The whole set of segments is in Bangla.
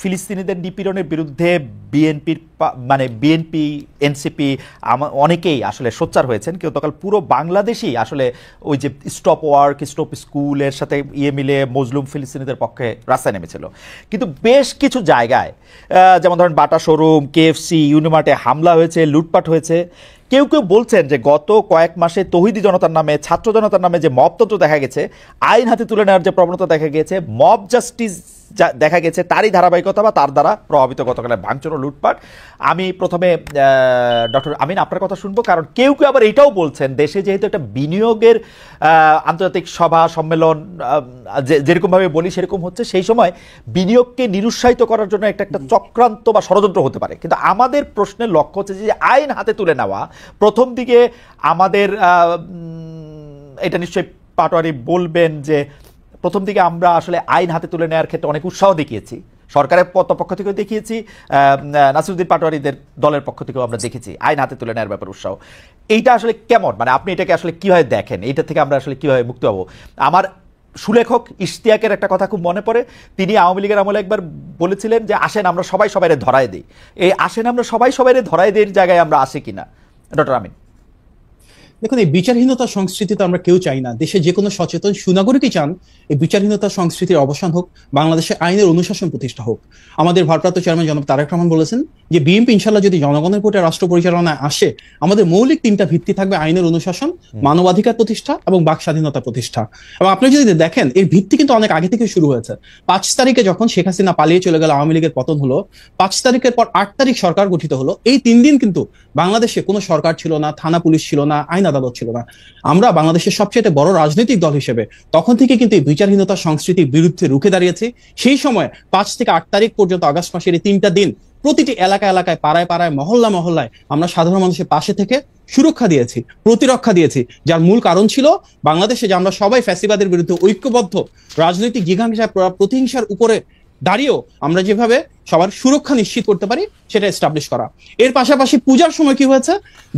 ফিলিস্তিনিদের নিপীড়নের বিরুদ্ধে বিএনপির মানে বিএনপি এনসিপি অনেকেই আসলে সোচ্চার হয়েছেন, কিন্তু গতকাল পুরো বাংলাদেশই আসলে ওই যে স্টপ ওয়ার্ক স্টপ স্কুলের সাথে মিলে মজলুম ফিলিস্তিনিদের পক্ষে রাস্তায় নেমেছিল। কিন্তু বেশ কিছু জায়গায় যেমন ধরেন বাটা শোরুম, কেএফসি, ইউনিমার্টে হামলা হয়েছে, লুটপাট হয়েছে। কেউ কেউ বলছেন যে গত কয়েক মাসে তৌহিদি জনতার নামে, ছাত্র জনতার নামে যে মবতন্ত্র দেখা গেছে, আইন হাতে তুলে নেওয়ার যে প্রবণতা দেখা গেছে, মব জাস্টিস দেখা গেছে, তারই ধারাবাহিকতা বা তার দ্বারা প্রভাবিত গতকালের ভাঙচুর ও লুটপাট। আমি প্রথমে ডক্টর আমিন আপনার কথা শুনবো, কারণ কেউ কেউ আবার এটাও বলছেন দেশে যেহেতু একটা বিনিয়োগের আন্তর্জাতিক সভা সম্মেলন যেরকমভাবে বলি সেরকম হচ্ছে, সেই সময় বিনিয়োগকে নিরুৎসাহিত করার জন্য একটা চক্রান্ত বা ষড়যন্ত্র হতে পারে। কিন্তু আমাদের প্রশ্নের লক্ষ্য হচ্ছে যে আইন হাতে তুলে নেওয়া প্রথম দিকে আমাদের এটা নিশ্চয়ই পাটোয়ারি বলবেন যে প্রথম দিকে আমরা আসলে আইন হাতে তুলে নেওয়ার ক্ষেত্রে অনেক উৎসাহ দেখিয়েছি, সরকারের পক্ষ থেকেও দেখিয়েছি, নাসিরুদ্দিন পাটোয়ারিদের দলের পক্ষ থেকেও আমরা দেখেছি আইন হাতে তুলে নেওয়ার ব্যাপারে উৎসাহ। এইটা আসলে কেমন, মানে আপনি এটাকে আসলে কীভাবে দেখেন, এইটা থেকে আমরা আসলে কীভাবে মুক্তি হব? আমার সুলেখক ইশতিয়াকের একটা কথা খুব মনে পড়ে, তিনি আওয়ামী লীগের আমলে একবার বলেছিলেন যে আসেন আমরা সবাই সবাইরে ধরায় দিই। এই আসেন আমরা সবাই সবাইরে ধরায় দিই জায়গায় আমরা আসি কিনা, ডক্টর আমিন? দেখুন, এই বিচারহীনতা সংস্কৃতি তো আমরা কেউ চাই না। দেশে যে কোনো সচেতন সুনাগরিকই চান এই বিচারহীনতা সংস্কৃতির অবসান হোক, বাংলাদেশে আইনের অনুশাসন প্রতিষ্ঠা হোক। আমাদের ভারপ্রাপ্ত চেয়ারম্যান জনাব তারেক রহমান বলেছেন যে বিএনপি ইনশাল্লাহ যদি জনগণের ভোটে রাষ্ট্র পরিচালনায় আসে, আমাদের মৌলিক তিনটা ভিত্তি থাকবে: আইনের অনুশাসন, মানবাধিকার প্রতিষ্ঠা এবং বাক স্বাধীনতা প্রতিষ্ঠা। এবং আপনি যদি দেখেন এর ভিত্তি কিন্তু অনেক আগে থেকে শুরু হয়েছে। 5 তারিখে যখন শেখ হাসিনা পালিয়ে চলে গেল, আওয়ামী লীগের পতন হলো, 5 তারিখের পর 8 তারিখ সরকার গঠিত হলো। এই 3 দিন কিন্তু বাংলাদেশে কোনো সরকার ছিল না, থানা পুলিশ ছিল না, আইন আদালত ছিল না। আমরা বাংলাদেশের সবচেয়ে বড় রাজনৈতিক দল হিসেবে তখন থেকে কিন্তু এই বিচারহীনতা সংস্কৃতির বিরুদ্ধে রুখে দাঁড়িয়েছি। সেই সময় 5 থেকে 8 তারিখ পর্যন্ত আগস্ট মাসের এই 3টা দিন প্রতিটি এলাকায় এলাকায়, পাড়ায় পাড়ায়, মহল্লায় আমরা সাধারণ মানুষের পাশে থেকে সুরক্ষা দিয়েছি, প্রতিরক্ষা দিয়েছি, যার মূল কারণ ছিল বাংলাদেশে যে আমরা সবাই ফ্যাসিবাদের বিরুদ্ধে ঐক্যবদ্ধ, রাজনৈতিক জিঘাংসা প্রতিহিংসার উপরে দাঁড়িয়েও আমরা যেভাবে সবার সুরক্ষা নিশ্চিত করতে পারি সেটা এস্টাবলিশ করা। এর পাশাপাশি পূজার সময় কি হয়েছে,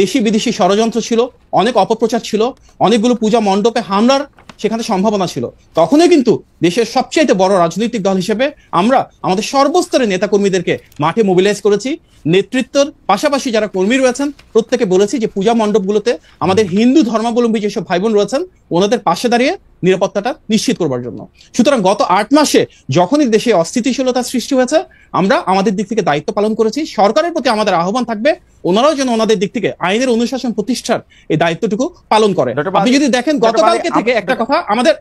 দেশি বিদেশি ষড়যন্ত্র ছিল, অনেক অপপ্রচার ছিল, অনেকগুলো পূজা মণ্ডপে হামলার সেখানে সম্ভাবনা ছিল। তখনই কিন্তু দেশের সবচাইতে বড় রাজনৈতিক দল হিসেবে আমরা আমাদের সর্বস্তরের নেতাকর্মীদেরকে মাঠে মোবিলাইজ করেছি। নেতৃত্বের পাশাপাশি যারা কর্মী রয়েছেন প্রত্যেকে বলেছি যে পূজা মণ্ডপগুলোতে আমাদের হিন্দু ধর্মাবলম্বী যেসব ভাই বোন রয়েছেন ওনাদের পাশে দাঁড়িয়ে নিরাপত্তাটা নিশ্চিত করবার জন্য। সুতরাং গত 8 মাসে যখনই দেশে অস্থিতিশীলতার সৃষ্টি হয়েছে, আমরা আমাদের দিক থেকে দায়িত্ব পালন করেছি। সরকারের প্রতি আমাদের আহ্বান থাকবে ওনারাও যেন ওনাদের দিক থেকে আইনের অনুশাসন প্রতিষ্ঠার এই দায়িত্বটুকু পালন করে। আপনি যদি দেখেন গতকালকে থেকে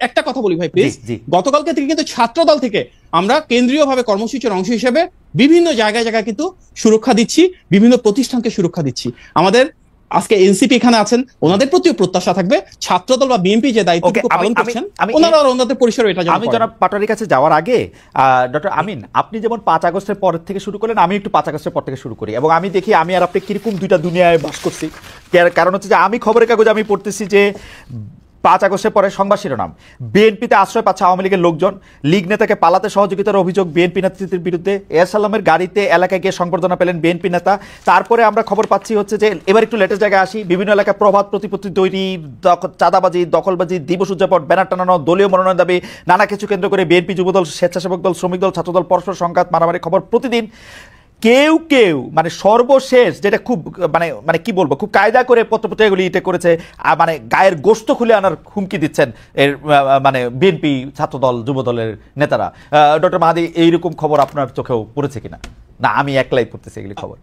একটা কথা বলি ভাই প্লিজ, গতকালকে থেকে কিন্তু ছাত্র দল থেকে আমরা কেন্দ্রীয়ভাবে কর্মসূচির অংশ হিসেবে বিভিন্ন জায়গায় কিন্তু সুরক্ষা দিচ্ছি, বিভিন্ন প্রতিষ্ঠানকে সুরক্ষা দিচ্ছি। আমাদের আজকে এনসিপি এখানে আছেন, ওনাদের প্রতিও প্রত্যাশা থাকবে ছাত্রদল বা বিএনপি যে দায়িত্বটুকু পালন করছেন ওনারা ওনাদের পরিসরে এটা। আমি জনাব পাটোয়ারির কাছে যাওয়ার আগে ডক্টর আমিন, আপনি যেমন 5 আগস্টের পর থেকে শুরু করলেন, আমি একটু 5 আগস্টের পর থেকে শুরু করি, এবং আমি দেখি আমি আর আপনি কিরকম দুইটা দুনিয়ায় বাস করছি। কারণ হচ্ছে যে আমি খবরের কাগজে আমি পড়তেছি যে 5 আগস্টের পরে সংবাদ শিরোনাম, বিএনপিতে আশ্রয় পাচ্ছে আওয়ামী লীগের লোকজন, লীগ নেতাকে পালাতে সহযোগিতার অভিযোগ বিএনপি নেতৃত্বের বিরুদ্ধে, এরসালামের গাড়িতে এলাকায় গিয়ে সংবর্ধনা পেলেন বিএনপি নেতা। তারপরে আমরা খবর পাচ্ছি হচ্ছে যে এবার একটু লেটেস্ট জায়গায় আসি, বিভিন্ন এলাকায় প্রভাত প্রতিপত্তি তৈরি, চাঁদাবাজি, দখলবাজি, দিবস উদযাপন, ব্যানার টানানো, দলীয় মনোনয়ন দাবি, নানা কিছু কেন্দ্র করে বিএনপি, যুবদল, স্বেচ্ছাসেবক দল, শ্রমিক দল, ছাত্রদল পরস্পর সংঘাত, মারামারি খবর প্রতিদিন। কেউ কেউ মানে সর্বশেষ যেটা খুব মানে কি বলবো, খুব কায়দা করে পত্রপত্রিকাগুলি এটা করেছে, মানে গায়ের গোস্ত খুলে আনার হুমকি দিচ্ছেন এর মানে বিএনপি, ছাত্রদল, যুবদলের নেতারা। ডক্টর মাহাদি, এইরকম খবর আপনার চোখেও পড়েছে কিনা? না আমি একলাই পড়তেছি এগুলি খবর?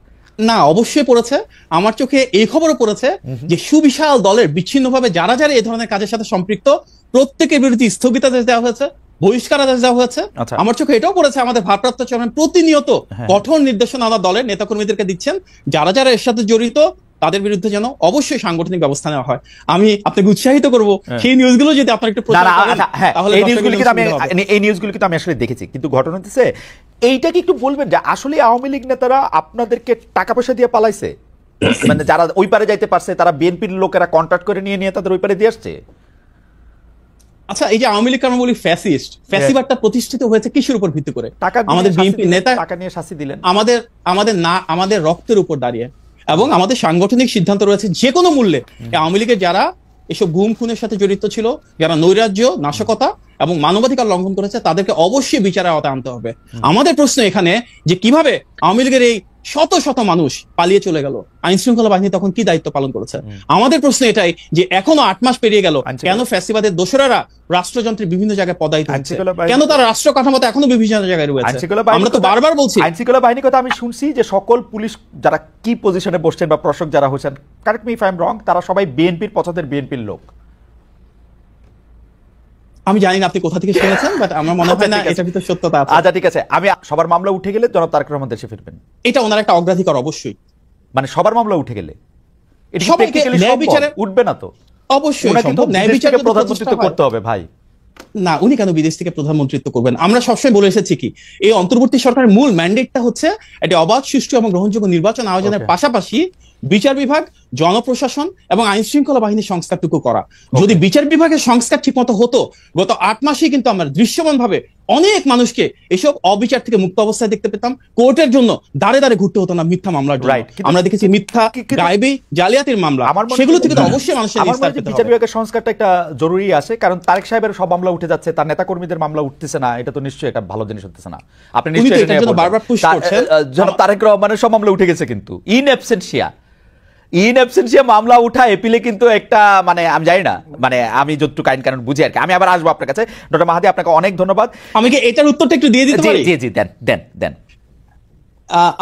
না, অবশ্যই পড়েছে। আমার চোখে এই খবরও পড়েছে যে সুবিশাল দলের বিচ্ছিন্নভাবে যারা যারা এই ধরনের কাজের সাথে সম্পৃক্ত প্রত্যেকের বিরুদ্ধে স্থগিতাদেশ দেওয়া হয়েছে, বহিষ্কারাদেশ দেওয়া হয়েছে। আমার চোখে এটাও পড়েছে আমাদের ভারপ্রাপ্ত চেয়ারম্যান প্রতিনিয়ত কঠোর নির্দেশনা আমার দলের নেতাকর্মীদেরকে দিচ্ছেন, যারা যারা এর সাথে জড়িত তাদের বিরুদ্ধে যেন অবশ্যই সাংগঠনিক ব্যবস্থা নেওয়া হয়। আমি আপনাকে উৎসাহিত করব সেই নিউজগুলো যদি আপনার একটু প্রচার করেন তাহলে। এই নিউজগুলো কিন্তু আমি আসলে দেখেছি, কিন্তু ঘটনা হচ্ছে এইটাকে একটু বলবেন যে আসলে আওয়ামী লীগ নেতারা আপনাদেরকে টাকা পয়সা দিয়ে পালাইছে, মানে যারা ওই পারে যাইতে পারছে তারা বিএনপির লোকেরা কন্ট্রাক্ট করে নিয়ে তাদের ওই পারে দিয়ে আসছে। আচ্ছা, এই যে আওয়ামী লীগ আমরা বলি ফ্যাসিস্ট, ফ্যাসিবাদটা প্রতিষ্ঠিত হয়েছে কিসের উপর ভিত্তি করে? আমাদের বিএনপি নেতা টাকা নিয়ে শাস্তি দিলেন আমাদের রক্তের উপর দাঁড়িয়ে, এবং আমাদের সাংগঠনিক সিদ্ধান্ত রয়েছে যে কোনো মূল্যে আওয়ামী লীগের যারা এসব গুম খুনের সাথে জড়িত ছিল, যারা নৈরাজ্য, নাশকতা এবং মানবাধিকার লঙ্ঘন করেছে, তাদেরকে অবশ্যই বিচারের আওতায় আনতে হবে। আমাদের প্রশ্ন এখানে যে কিভাবে আওয়ামী লীগের এই শত শত মানুষ পালিয়ে চলে গেল, আইন শৃঙ্খলা বাহিনী তখন কি দায়িত্ব পালন করেছে? আমাদের প্রশ্ন এটাই যে এখনো 8 মাস পেরিয়ে গেল, কেন ফ্যাসিবাদের দোসরেরা রাষ্ট্রযন্ত্রের বিভিন্ন জায়গায় পদায়িত হচ্ছে, কেন তারা রাষ্ট্র কাঠামোতে এখনো বিভিন্ন জায়গায় রয়েছে? আমরা তো বারবার বলছি আইন শৃঙ্খলা বাহিনীর কথা। আমি শুনছি যে সকল পুলিশ যারা কি পজিশনে বসছেন বা প্রশাসক যারা হয়েছেন, correct me if I am রং, তারা সবাই বিএনপির পছন্দের বিএনপির লোক। আমি জানি না আপনি কোথা থেকে শুনেছেন, বাট আমার মনে হয় না এটার ভিতরে সত্যতা আছে। আচ্ছা ঠিক আছে, আমি সবার মামলা উঠে গেলে জনাব তারেক রহমান দেশে ফিরবেন, এটা ওনার একটা অগ্রাধিকার অবশ্যই। মানে সবার মামলা উঠে গেলে এটা সবাইকে টেকনিক্যালি ন্যায় বিচারে উঠবে না তো? অবশ্যই ওনাকে তো সম্ভব, ন্যায় বিদেশ বিচারে থেকে প্রধানমন্ত্রিত্ব করতে হবে ভাই। না, উনি কেন বিদেশ থেকে প্রধানমন্ত্রিত্ব করবেন? আমরা সবসময় বলে এসেছি কি, এই অন্তর্বর্তী সরকারের মূল ম্যান্ডেটটা হচ্ছে একটি অবাধ, সুষ্ঠু এবং গ্রহণযোগ্য নির্বাচন আয়োজনের পাশাপাশি বিচার বিভাগ, জনপ্রশাসন এবং আইন শৃঙ্খলা বাহিনীর সংস্কারটুকু করা। যদি বিচার বিভাগের সংস্কার ঠিক মতো হতো, গত 8 মাসে কিন্তু আমরা দৃশ্যমান ভাবে অনেক মানুষকে এসব অবিচার থেকে মুক্ত অবস্থায় দেখতে পেতাম। কোর্টের জন্য দাঁড়ে দাঁড়ে ঘুরতে হতো না মিথ্যা মামলার জন্য। আমরা দেখেছি মিথ্যা, গায়েবী, জালিয়াতির মামলা, সেগুলো থেকে তো অবশ্যই মানুষের নিস্তার পেতে হবে। বিচার বিভাগের সংস্কারটা একটা জরুরি আছে, কারণ তারেক সাহেবের সব মামলা উঠে যাচ্ছে, তার নেতাকর্মীদের মামলা উঠতেছে না। এটা তো নিশ্চয়ই একটা ভালো জিনিস হচ্ছে না। আপনি নিশ্চয়ই বারবার পুশ করছেন। তারেক রহমানের সব মামলা উঠে গেছে, কিন্তু ইন অ্যাবসেন্সিয়া মামলা উঠা এপিলে কিন্তু একটা, মানে আমি জানি না, মানে আমি যতটুকু আইন কানুন বুঝি আর কি। আমি আবার আসবো আপনার কাছে। ডক্টর মাহাদি, আপনাকে অনেক ধন্যবাদ। আমি কি এটার উত্তরটা একটু দিয়ে দিতে পারি? জি জি, দেন।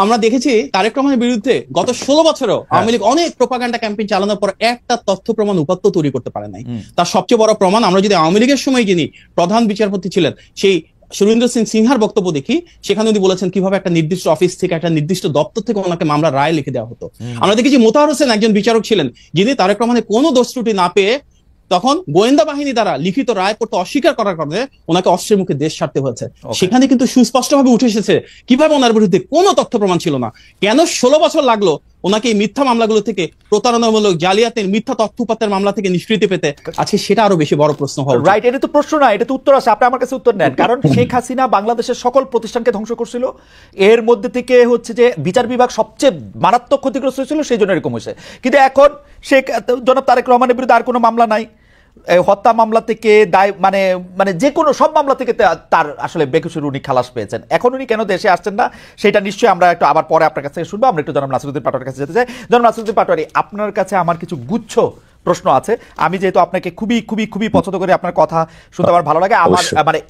আমরা দেখেছি তারেক রহমানের বিরুদ্ধে গত 16 বছরও আওয়ামী লীগ অনেক প্রোপাগান্ডা ক্যাম্পেইন চালানোর পর একটা তথ্য প্রমাণ উপাত্ত তৈরি করতে পারে নাই। তার সবচেয়ে বড় প্রমাণ, আমরা যদি আওয়ামী লীগের সময় যিনি প্রধান বিচারপতি ছিলেন সেই সুরেন্দ্র সিং সিনহার বক্তব্য দেখি, সেখানে উনি বলেছেন কিভাবে একটা নির্দিষ্ট অফিস থেকে, একটা নির্দিষ্ট দপ্তর থেকে ওনাকে মামলার রায় লিখে দেওয়া হতো। আমরা দেখেছি মোতাহার হোসেন একজন বিচারক ছিলেন, যিনি তারেক রহমানের কোনো দোষ ত্রুটি না পেয়ে তখন গোয়েন্দা বাহিনী দ্বারা লিখিত রায় পড়তে অস্বীকার করার কারণে ওনাকে অস্ত্রের মুখে দেশ ছাড়তে হয়েছে। সেখানে কিন্তু সুস্পষ্টভাবে উঠে এসেছে কিভাবে ওনার বিরুদ্ধে কোনো তথ্য প্রমাণ ছিল না। কেন 16 বছর লাগলো ওনাকে এই মিথ্যা মামলাগুলো থেকে, প্রতারণামূলক, জালিয়াতের, মিথ্যা তথ্যপাতের মামলা থেকে নিষ্কৃতি পেতে? আজকে সেটা আরো বেশি বড় প্রশ্ন হবে। রাইট, এটা তো প্রশ্ন না, এটা তো উত্তর আছে। আপনি আমার কাছে উত্তর নেন। কারণ শেখ হাসিনা বাংলাদেশের সকল প্রতিষ্ঠানকে ধ্বংস করছিল, এর মধ্যে থেকে হচ্ছে যে বিচার বিভাগ সবচেয়ে মারাত্মক ক্ষতিগ্রস্ত হয়েছিল, সেই জন্য এরকম হয়েছে। কিন্তু এখন শেখ জনাব তারেক রহমানের বিরুদ্ধে আর কোনো মামলা নাই, হত্যা মামলা থেকে দায়, মানে মানে যে কোনো সব মামলা থেকে তার আসলে বেকসুর উনি খালাস পেয়েছেন। এখন উনি কেন দেশে আসছেন না, সেটা নিশ্চয়ই আমরা একটু আবার পরে আপনার কাছে শুনবো। আমরা একটু জনাব নাসিরউদ্দিন পাটোয়ারির কাছে যেতে চাই। জনাব নাসিরউদ্দিন পাটোয়ারি, আপনার কাছে আমার কিছু গুচ্ছ প্রশ্ন আছে। আমি যেহেতু আপনাকে খুবই খুবই খুবই পছন্দ করি, আপনার কথা শুনতে আমার ভালো লাগে। আমার মানে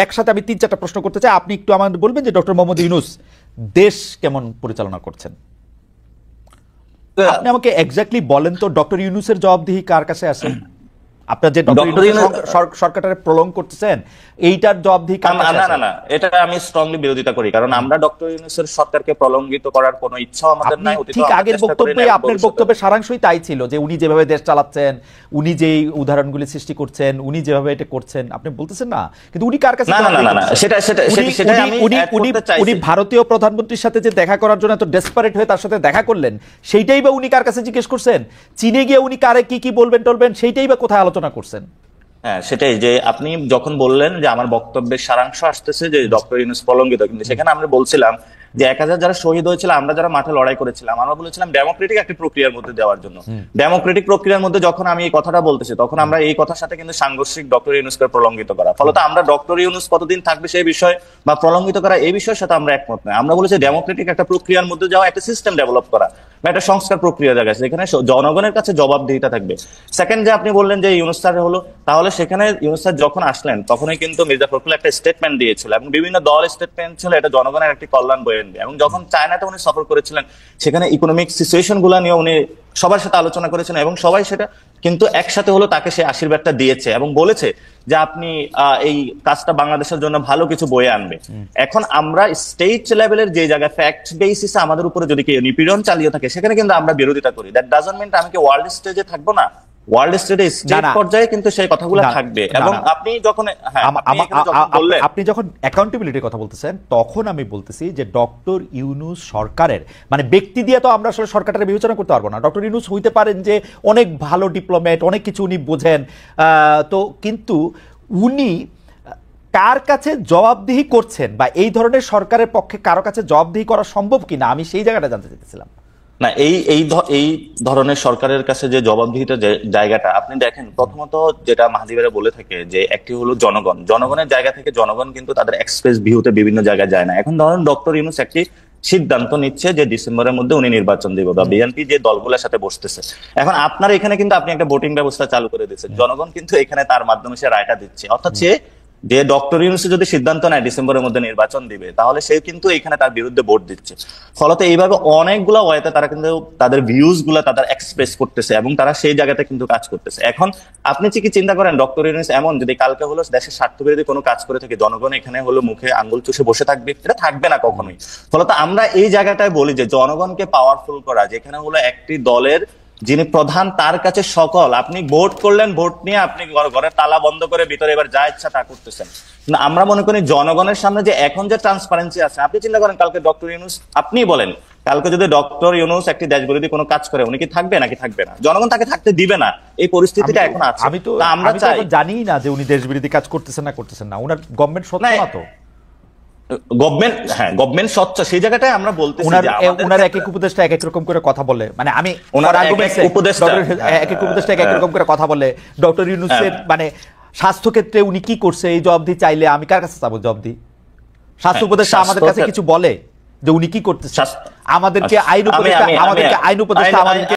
একসাথে আমি 3-4টা প্রশ্ন করতে চাই। আপনি একটু আমাদের বলবেন যে ডক্টর মোহাম্মদ ইউনূস দেশ কেমন পরিচালনা করছেন? আপনি আমাকে এক্স্যাক্টলি বলেন তো, ডক্টর ইউনূসের জবাবদিহি কার কাছে আছে? আপনার যে সরকারটারে প্রলং করতেছেন, এইটার জবাবদিহি কার কাছে আছে? না, এটা আমি স্ট্রংলি বিরোধিতা করি, কারণ আমরা ডক্টর ইউনূসের সরকারকে প্রলঙ্গিত করার কোনো ইচ্ছা আমাদের নাই। ঠিক আগের বক্তব্যে, আপনার বক্তব্যের সারাংশই তাই ছিল যে উনি যেভাবে দেশ চালাচ্ছেন, উনি যেই উদাহরণগুলি সৃষ্টি করছেন, উনি যেভাবে এটা করছেন, আপনি বলতেছেন না। কিন্তু উনি কার কাছে? উনি ভারতীয় প্রধানমন্ত্রীর সাথে যে দেখা করার জন্য এত ডেসপারেট হয়ে তার সাথে দেখা করলেন, সেইটাই বা উনি কার কাছে জিজ্ঞেস করছেন? চীনে গিয়ে উনি কারে কি কি বলবেন টলবেন, সেইটাই বা কোথায় আলোচনা করছেন? হ্যাঁ, সেটাই। যে আপনি যখন বললেন যে আমার বক্তব্যের সারাংশ আসতেছে যে ডক্টর ইউনূস প্রলঙ্গিত, কিন্তু সেখানে আমরা বলছিলাম যে 1000 যারা শহীদ হয়েছিল, আমরা যারা মাঠে লড়াই করেছিলাম, আমরা বলেছিলাম ডেমোক্রেটিক একটি প্রক্রিয়ার মধ্যে দেওয়ার জন্য। ডেমোক্রেটিক প্রক্রিয়ার মধ্যে যখন আমি এই কথাটা বলতেছি, তখন আমরা এই কথার সাথে কিন্তু সাংঘর্ষিক ডক্টর ইউনূসকে প্রলঙ্গিত করা। ফলত আমরা ডক্টর ইউনূস কতদিন থাকবে সেই বিষয় বা প্রলঙ্গিত করা, এই বিষয়ের সাথে আমরা একমত নয়। আমরা বলেছি ডেমোক্রেটিক একটা প্রক্রিয়ার মধ্যে যাওয়া, একটা সিস্টেম ডেভেলপ করা বা একটা সংস্কার প্রক্রিয়া জায়গা আছে, যেখানে জনগণের কাছে জবাবদিহিতা থাকবে। সেকেন্ড, যে আপনি বললেন যে ইউনূস স্যার হলো, তাহলে সেখানে ইউনূস স্যার যখন আসলেন তখনই কিন্তু মির্জা ফখরুল একটা স্টেটমেন্ট দিয়েছিল এবং বিভিন্ন দল স্টেটমেন্ট ছিল, এটা জনগণের একটি কল্যাণ বয়ে আনবে। এবং যখন চায়নাতে উনি সফর করেছিলেন, সেখানে ইকোনমিক সিচুয়েশন গুলা নিয়ে উনি সবার সাথে আলোচনা করেছেন এবং সবাই সেটা কিন্তু একসাথে হলো তাকে সে আশীর্বাদটা দিয়েছে এবং বলেছে যে আপনি এই কাজটা বাংলাদেশের জন্য ভালো কিছু বয়ে আনবে। এখন আমরা স্টেট লেভেলের যে জায়গায় ফ্যাক্ট বেসিসে আমাদের উপরে যদি কেউ নিপীড়ন চালিয়ে থাকে, সেখানে কিন্তু আমরা বিরোধিতা করি। দ্যাট ডাজন্ট মিন আমি কি ওয়ার্ল্ড স্টেজে থাকবো না, ওয়ার্ল্ড স্টেজে স্টেট পর্যায়ে কিন্তু সেই কথাগুলো থাকবে। এবং আপনি যখন আপনি যখন অ্যাকাউন্টেবিলিটির কথা বলতেছেন, তখন আমি বলতেছি যে ডক্টর ইউনূস সরকারের, মানে ব্যক্তি দিয়ে তো আমরা আসলে সরকারটা বিবেচনা করতে পারবো না। ডক্টর ইউনূস হইতে পারেন যে অনেক ভালো ডিপ্লোম্যাট, অনেক কিছু উনি বোঝেন, তো কিন্তু উনি কার কাছে জবাবদিহি করছেন বা এই ধরনের সরকারের পক্ষে কারো কাছে জবাবদিহি করা সম্ভব কিনা, আমি সেই জায়গাটা জানতে চাইতেছিলাম। না, এই ধরনের সরকারের কাছে যে জবাবদিহিতার জায়গাটা আপনি দেখেন, প্রথমত যেটা মাহাদি ভাইরা বলে থাকে যে একটি হলো জনগণের জায়গা থেকে জনগণ কিন্তু তাদের এক্সপ্রেস ভিউতে বিভিন্ন জায়গায় যায় না। এখন ধরেন ডক্টর ইউনূস একটি সিদ্ধান্ত নিচ্ছে যে ডিসেম্বরের মধ্যে উনি নির্বাচন দিবে, বা বিএনপি যে দলগুলোর সাথে বসতেছে, এখন আপনার এখানে কিন্তু আপনি একটা ভোটিং ব্যবস্থা চালু করে দিচ্ছেন, জনগণ কিন্তু এখানে তার মাধ্যমে সে রায়টা দিচ্ছে, অর্থাৎ সে যে ডক্টর ইউনূস যদি সিদ্ধান্ত নেয় ডিসেম্বরের মধ্যে নির্বাচন দিবে, তাহলে সে কিন্তু এখানে তার বিরুদ্ধে ভোট দিচ্ছে। ফলত এইভাবে অনেকগুলো ওয়েতে তারা কিন্তু তাদের ভিউজ গুলা তাদের এক্সপ্রেস করতেছে এবং তারা সেই জায়গাতে কিন্তু কাজ করতেছে। এখন আপনি কি চিন্তা করেন ডক্টর ইউনূস এমন যদি কালকে হলো দেশের স্বার্থ বিরোধী কোনো কাজ করে থাকে, জনগণ এখানে হলো মুখে আঙ্গুল চুষে বসে থাকবে? এটা থাকবে না কখনোই। ফলত আমরা এই জায়গাটায় বলি যে জনগণকে পাওয়ারফুল করা, যেখানে হলো একটি দলের যিনি প্রধান তার কাছে সকল, আপনি ভোট করলেন, ভোট নিয়ে আপনি ঘরের তালা বন্ধ করে ভিতরে এবার যা ইচ্ছা তা করতেছেন। আমরা মনে করি জনগণের সামনে যে এখন যে ট্রান্সপারেন্সি আছে, আপনি চিন্তা করেন কালকে ডক্টর ইউনূস, আপনি বলেন কালকে যদি ডক্টর ইউনূস একটি দেশ বিরোধী কোনো কাজ করে, উনি কি থাকবে নাকি থাকবে না? জনগণ তাকে থাকতে দিবে না, এই পরিস্থিতিটা এখন আছে। আমি তো আমরা চাই, জানি না যে উনি দেশ বিরোধী কাজ করতেছেন না, উনার গভর্নমেন্ট সত্য না তো, গভর্নমেন্ট স্বচ্ছ, সেই জায়গাটায় আমরা বলতেছি উনার এক এক উপদেষ্টা এক এক রকম করে কথা বলে, মানে আমি ওনার এক এক উপদেষ্টা এক এক রকম করে কথা বলে। ডক্টর ইউনূসের মানে স্বাস্থ্য ক্ষেত্রে উনি কি করছে এই জবাবদি চাইলে আমি কার কাছে চাবো জবাবদি? স্বাস্থ্য উপদেষ্টা আমাদের কাছে কিছু বলে যে উনি কি করতেছে? আমাদেরকে আইন উপদেষ্টা আমাদেরকে